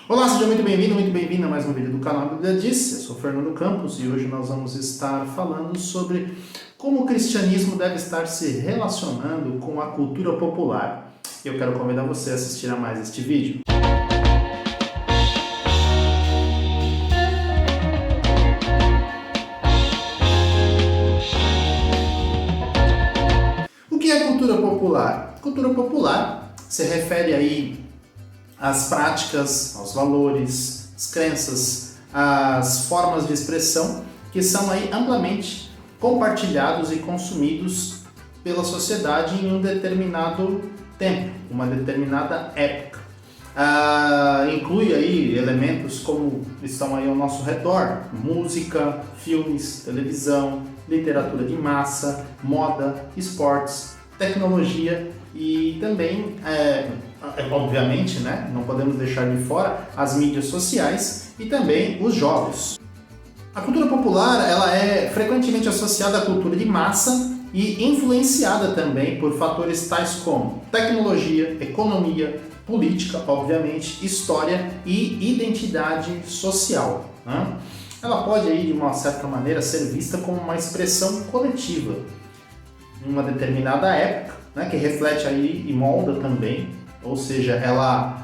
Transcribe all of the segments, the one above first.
Olá, seja muito bem-vindo, muito bem-vinda a mais um vídeo do canal Bíblia Diz. Eu sou Fernando Campos e hoje nós vamos estar falando sobre como o cristianismo deve estar se relacionando com a cultura popular. Eu quero convidar você a assistir a mais este vídeo. O que é cultura popular? Cultura popular se refere aí às práticas, aos valores, às crenças, às formas de expressão que são aí amplamente compartilhados e consumidos pela sociedade em um determinado tempo, uma determinada época. Inclui aí elementos como estão aí ao nosso redor: música, filmes, televisão, literatura de massa, moda, esportes, tecnologia e também, obviamente, né, não podemos deixar de fora as mídias sociais e também os jogos. A cultura popular ela é frequentemente associada à cultura de massa e influenciada também por fatores tais como tecnologia, economia, política, obviamente, história e identidade social, né? Ela pode aí, de uma certa maneira, ser vista como uma expressão coletiva em uma determinada época, né, que reflete aí e molda também, ou seja, ela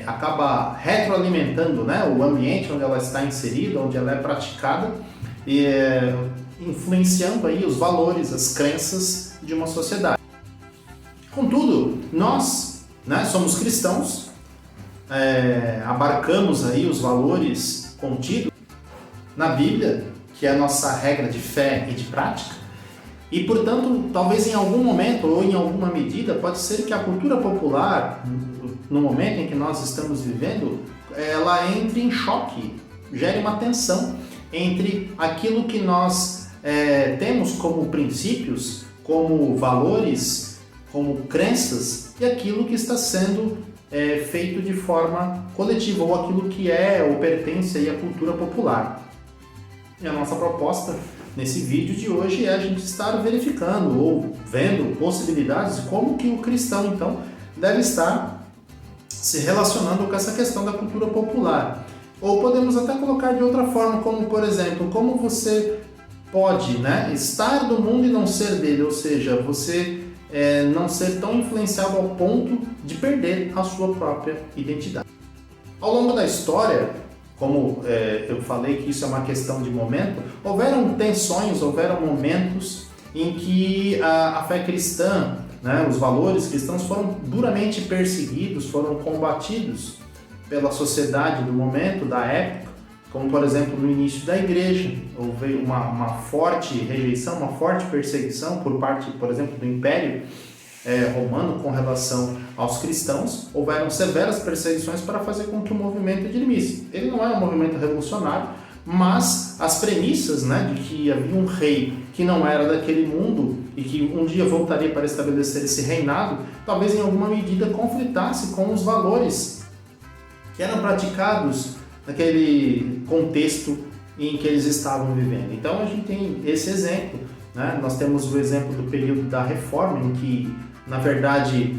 acaba retroalimentando, né, o ambiente onde ela está inserida, onde ela é praticada, e influenciando aí os valores, as crenças de uma sociedade. Contudo, nós, né, somos cristãos, abarcamos aí os valores contidos na Bíblia, que é a nossa regra de fé e de prática, e, portanto, talvez em algum momento ou em alguma medida, pode ser que a cultura popular, no momento em que nós estamos vivendo, ela entre em choque, gere uma tensão entre aquilo que nós temos como princípios, como valores, como crenças, e aquilo que está sendo feito de forma coletiva, ou aquilo que é ou pertence aí à cultura popular. E a nossa proposta nesse vídeo de hoje é a gente estar verificando ou vendo possibilidades de como que o cristão, então, deve estar se relacionando com essa questão da cultura popular. Ou podemos até colocar de outra forma, como, por exemplo, como você pode, né, estar do mundo e não ser dele, ou seja, você não ser tão influenciado ao ponto de perder a sua própria identidade. Ao longo da história, como eu falei que isso é uma questão de momento, houveram tensões, houveram momentos em que a fé cristã, né, os valores cristãos foram duramente perseguidos, foram combatidos pela sociedade do momento, da época, como por exemplo no início da igreja, houve uma forte rejeição, uma forte perseguição por parte, por exemplo, do Império romano com relação aos cristãos. Houveram severas perseguições para fazer com que o movimento dirimisse. Ele não é um movimento revolucionário, mas as premissas, né, de que havia um rei que não era daquele mundo e que um dia voltaria para estabelecer esse reinado, talvez em alguma medida conflitasse com os valores que eram praticados naquele contexto em que eles estavam vivendo. Então a gente tem esse exemplo, né? Nós temos o exemplo do período da Reforma, em que, na verdade,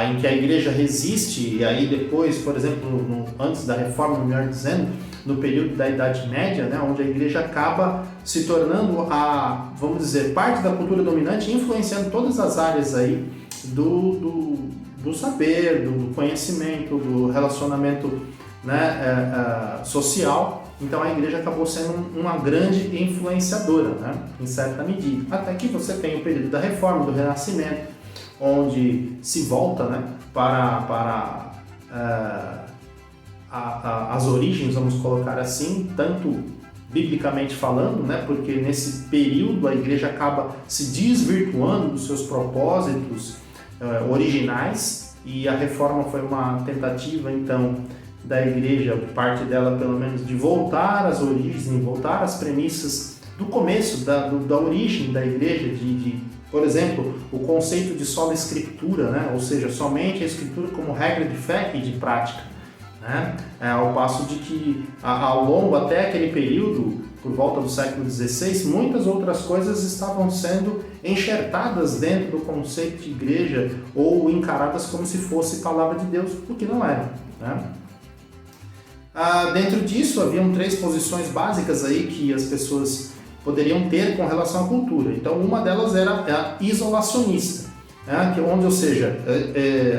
em que a igreja resiste, e aí depois, por exemplo, antes da Reforma, melhor dizendo, no período da Idade Média, né, onde a igreja acaba se tornando vamos dizer, parte da cultura dominante, influenciando todas as áreas aí do saber, do conhecimento, do relacionamento, né, social. Então a igreja acabou sendo uma grande influenciadora, né, em certa medida. Até que você tem o período da Reforma, do Renascimento, onde se volta, né, para as origens, vamos colocar assim, tanto biblicamente falando, né, porque nesse período a igreja acaba se desvirtuando dos seus propósitos originais, e a Reforma foi uma tentativa, então, da igreja, parte dela pelo menos, de voltar às origens, voltar às premissas do começo, da origem da igreja, por exemplo, o conceito de sola escritura, né? Ou seja, somente a escritura como regra de fé e de prática, né? Ao passo de que ao longo até aquele período, por volta do século XVI, muitas outras coisas estavam sendo enxertadas dentro do conceito de igreja ou encaradas como se fosse palavra de Deus, o que não era, né? Dentro disso, haviam 3 posições básicas aí que as pessoas poderiam ter com relação à cultura. Então, uma delas era a isolacionista, né? Ou seja,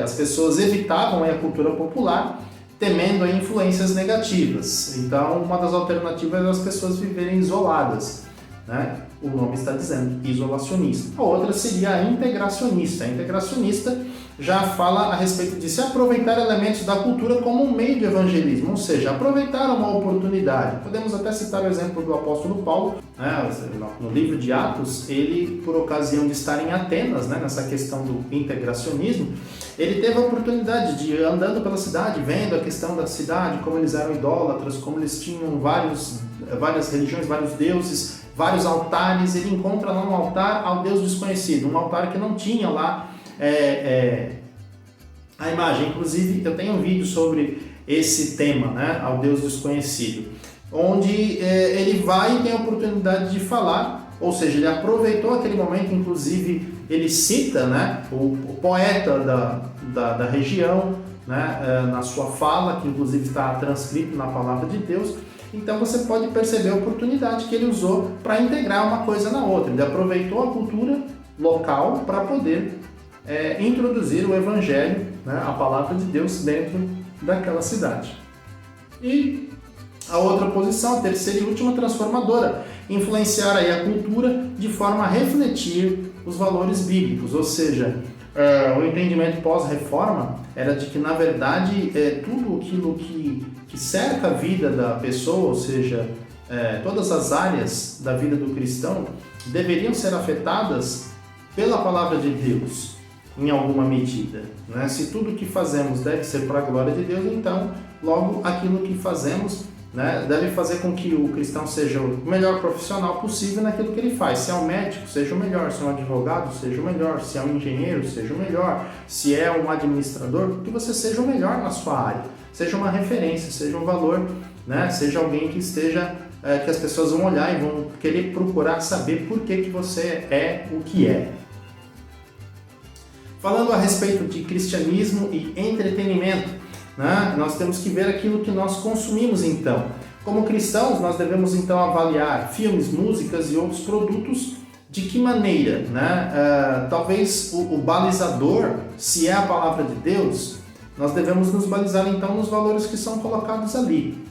as pessoas evitavam a cultura popular, temendo influências negativas. Então, uma das alternativas é as pessoas viverem isoladas, né? O nome está dizendo, isolacionista. A outra seria a integracionista. A integracionista já fala a respeito de se aproveitar elementos da cultura como um meio de evangelismo, ou seja, aproveitar uma oportunidade. Podemos até citar o exemplo do apóstolo Paulo, né? No livro de Atos, ele, por ocasião de estar em Atenas, né, nessa questão do integracionismo, ele teve a oportunidade de ir andando pela cidade, vendo a questão da cidade, como eles eram idólatras, como eles tinham várias religiões, vários deuses, vários altares. Ele encontra lá um altar ao Deus desconhecido, um altar que não tinha lá a imagem. Inclusive, eu tenho um vídeo sobre esse tema, né, ao Deus desconhecido, onde ele vai e tem a oportunidade de falar, ou seja, ele aproveitou aquele momento. Inclusive, ele cita, né, o poeta da região, né, na sua fala, que inclusive está transcrito na palavra de Deus. Então você pode perceber a oportunidade que ele usou para integrar uma coisa na outra. Ele aproveitou a cultura local para poder introduzir o evangelho, né, a palavra de Deus, dentro daquela cidade. E a outra posição, a terceira e última, transformadora, influenciar aí a cultura de forma a refletir os valores bíblicos, ou seja, o entendimento pós-reforma era de que, na verdade, tudo aquilo que cerca a vida da pessoa, ou seja, todas as áreas da vida do cristão, deveriam ser afetadas pela palavra de Deus, em alguma medida, né? Se tudo que fazemos deve ser para a glória de Deus, então, logo, aquilo que fazemos, né, deve fazer com que o cristão seja o melhor profissional possível naquilo que ele faz. Se é um médico, seja o melhor. Se é um advogado, seja o melhor. Se é um engenheiro, seja o melhor. Se é um administrador, que você seja o melhor na sua área. Seja uma referência, seja um valor, né? Seja alguém que esteja, que as pessoas vão olhar e vão querer procurar saber por que você é o que é. Falando a respeito de cristianismo e entretenimento, né, nós temos que ver aquilo que nós consumimos então. Como cristãos, nós devemos então avaliar filmes, músicas e outros produtos de que maneira, né? Talvez o balizador, se é a palavra de Deus, nós devemos nos balizar então nos valores que são colocados ali.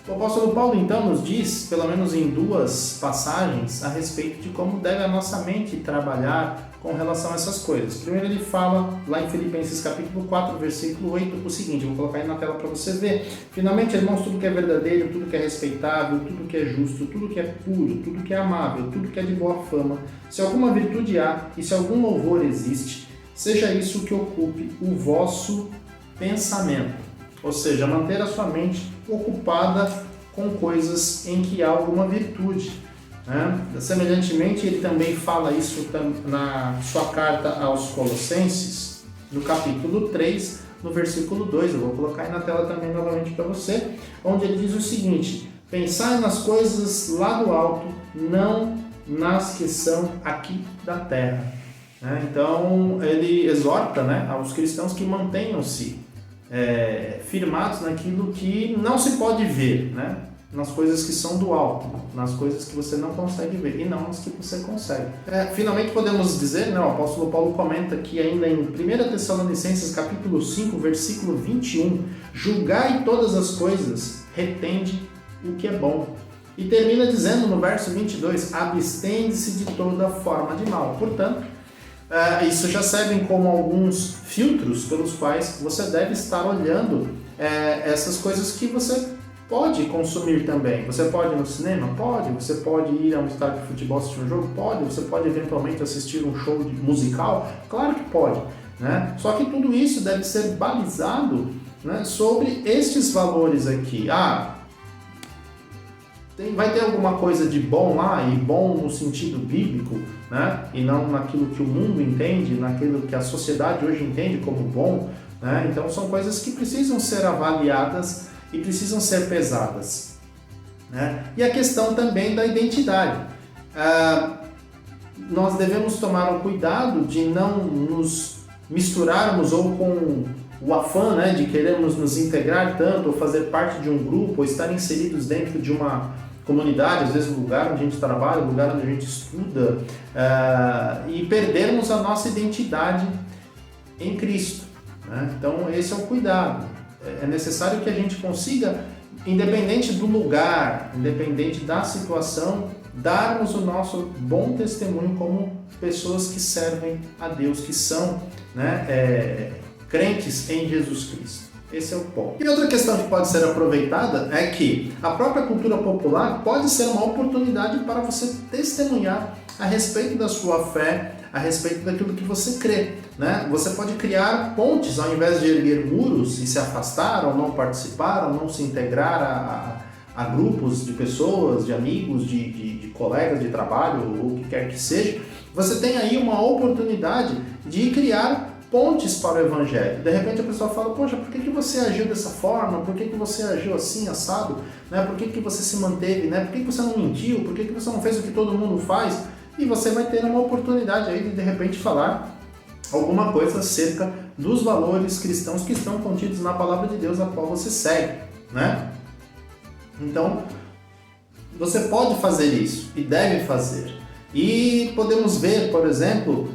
O apóstolo Paulo então nos diz, pelo menos em 2 passagens, a respeito de como deve a nossa mente trabalhar com relação a essas coisas. Primeiro ele fala lá em Filipenses capítulo 4, versículo 8, o seguinte, vou colocar aí na tela para você ver. Finalmente, irmãos, tudo que é verdadeiro, tudo que é respeitável, tudo que é justo, tudo que é puro, tudo que é amável, tudo que é de boa fama, se alguma virtude há e se algum louvor existe, seja isso que ocupe o vosso pensamento. Ou seja, manter a sua mente ocupada com coisas em que há alguma virtude, né? Semelhantemente, ele também fala isso na sua carta aos Colossenses, no capítulo 3, no versículo 2. Eu vou colocar aí na tela também novamente para você, onde ele diz o seguinte: pensai nas coisas lá do alto, não nas que são aqui da terra. Então, ele exorta, né, aos cristãos que mantenham-se firmados naquilo que não se pode ver, né? Nas coisas que são do alto, nas coisas que você não consegue ver e não nas que você consegue. Finalmente podemos dizer, né, o apóstolo Paulo comenta que ainda em 1 Tessalonicenses capítulo 5, versículo 21, julgai todas as coisas, retende o que é bom. E termina dizendo no verso 22, abstende-se de toda forma de mal. Portanto, isso já servem como alguns filtros pelos quais você deve estar olhando essas coisas que você pode consumir também. Você pode ir no cinema? Pode. Você pode ir a um estádio de futebol assistir um jogo? Pode. Você pode eventualmente assistir um show musical? Claro que pode, né? Só que tudo isso deve ser balizado, né, sobre estes valores aqui. Vai ter alguma coisa de bom lá, e bom no sentido bíblico, né? E não naquilo que o mundo entende, naquilo que a sociedade hoje entende como bom, né? Então são coisas que precisam ser avaliadas e precisam ser pesadas, né? E a questão também da identidade. Nós devemos tomar o cuidado de não nos misturarmos ou com o afã, né, de querermos nos integrar tanto, ou fazer parte de um grupo, ou estar inseridos dentro de uma comunidade, às vezes o lugar onde a gente trabalha, o lugar onde a gente estuda, e perdermos a nossa identidade em Cristo, né? Então esse é o cuidado. É necessário que a gente consiga, independente do lugar, independente da situação, darmos o nosso bom testemunho como pessoas que servem a Deus, que são, né, crentes em Jesus Cristo. Esse é o ponto. E outra questão que pode ser aproveitada é que a própria cultura popular pode ser uma oportunidade para você testemunhar a respeito da sua fé, a respeito daquilo que você crê, né? Você pode criar pontes ao invés de erguer muros e se afastar, ou não participar, ou não se integrar a grupos de pessoas, de amigos, de colegas de trabalho, ou o que quer que seja. Você tem aí uma oportunidade de criar pontes para o Evangelho. De repente a pessoa fala, poxa, por que você agiu dessa forma? Por que você agiu assim, assado? Né? Por que você se manteve? Né? Por que você não mentiu? Por que você não fez o que todo mundo faz? E você vai ter uma oportunidade aí de repente falar alguma coisa acerca dos valores cristãos que estão contidos na Palavra de Deus, a qual você segue, né? Então, você pode fazer isso e deve fazer. E podemos ver, por exemplo,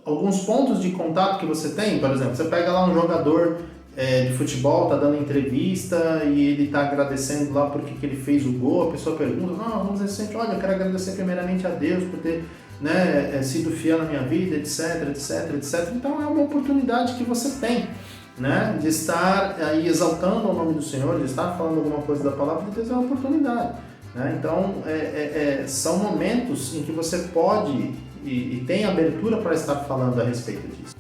alguns pontos de contato que você tem. Por exemplo, você pega lá um jogador de futebol, está dando entrevista e ele está agradecendo lá porque que ele fez o gol. A pessoa pergunta, vamos dizer assim, olha, eu quero agradecer primeiramente a Deus por ter, né, sido fiel na minha vida, etc, etc, etc. Então é uma oportunidade que você tem, né, de estar aí exaltando o nome do Senhor, de estar falando alguma coisa da palavra de Deus, é uma oportunidade, né? Então são momentos em que você pode e tem abertura para estar falando a respeito disso.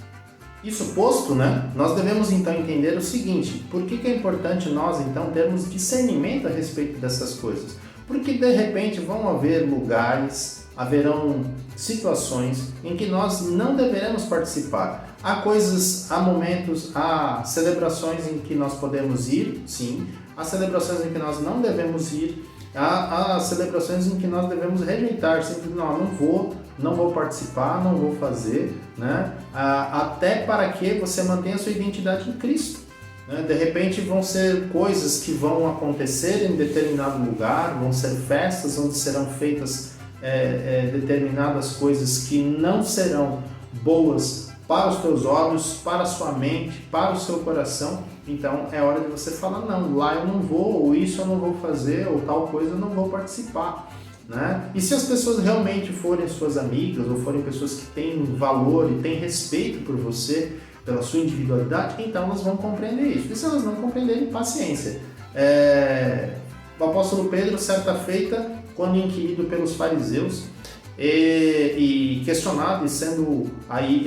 Isso posto, né, nós devemos então entender o seguinte: por que é importante nós então termos discernimento a respeito dessas coisas? Porque de repente vão haver lugares, haverão situações em que nós não deveremos participar. Há momentos, há celebrações em que nós podemos ir, sim, há celebrações em que nós não devemos ir, há celebrações em que nós devemos rejeitar, sempre não vou participar, não vou fazer, né? Até para que você mantenha a sua identidade em Cristo, né? De repente vão ser coisas que vão acontecer em determinado lugar, vão ser festas onde serão feitas determinadas coisas que não serão boas para os teus olhos, para a sua mente, para o seu coração. Então é hora de você falar, não, lá eu não vou, ou isso eu não vou fazer, ou tal coisa eu não vou participar, né? E se as pessoas realmente forem suas amigas, ou forem pessoas que têm valor e têm respeito por você, pela sua individualidade, então elas vão compreender isso. E se elas não compreenderem, paciência. O apóstolo Pedro, certa feita, quando inquirido pelos fariseus, e questionado e sendo aí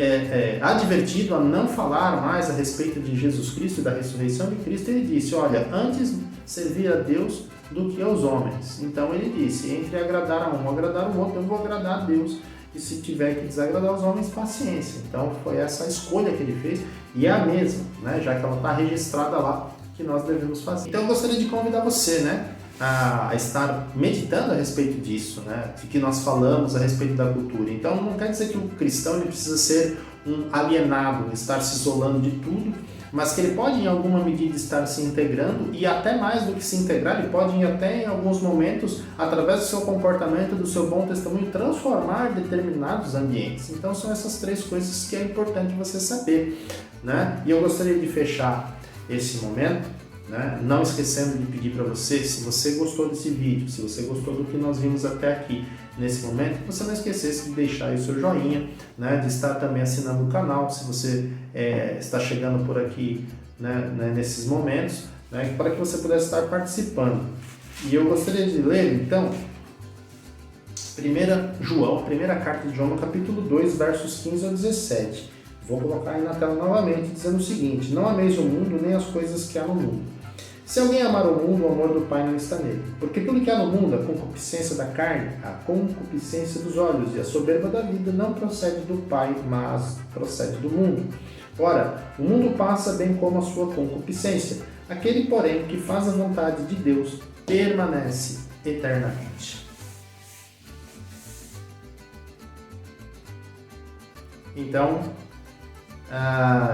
advertido a não falar mais a respeito de Jesus Cristo e da ressurreição de Cristo, ele disse, olha, antes servir a Deus do que aos homens. Então ele disse, entre agradar a um ou agradar o outro, eu vou agradar a Deus, e se tiver que desagradar os homens, paciência. Então foi essa a escolha que ele fez, e é a mesma, né, já que ela está registrada lá, que nós devemos fazer. Então eu gostaria de convidar você, né, a estar meditando a respeito disso, né, de que nós falamos a respeito da cultura. Então não quer dizer que o cristão ele precisa ser um alienado, estar se isolando de tudo, mas que ele pode em alguma medida estar se integrando, e até mais do que se integrar, ele pode até em alguns momentos, através do seu comportamento, do seu bom testemunho, transformar determinados ambientes. Então são essas três coisas que é importante você saber, né? E eu gostaria de fechar esse momento, né, não esquecendo de pedir para você, se você gostou desse vídeo, se você gostou do que nós vimos até aqui nesse momento, que você não esquecesse de deixar aí o seu joinha, né, de estar também assinando o canal, se você está chegando por aqui, né, nesses momentos, né, para que você pudesse estar participando. E eu gostaria de ler, então, 1 João, primeira carta de João, no capítulo 2, versos 15 ao 17. Vou colocar aí na tela novamente, dizendo o seguinte: não ameis o mundo, nem as coisas que há no mundo. Se alguém amar o mundo, o amor do Pai não está nele. Porque tudo que há no mundo, a concupiscência da carne, a concupiscência dos olhos e a soberba da vida, não procede do Pai, mas procede do mundo. Ora, o mundo passa bem como a sua concupiscência. Aquele, porém, que faz a vontade de Deus, permanece eternamente. Então,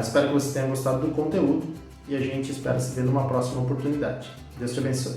Espero que você tenha gostado do conteúdo e a gente espera se ver numa próxima oportunidade. Deus te abençoe.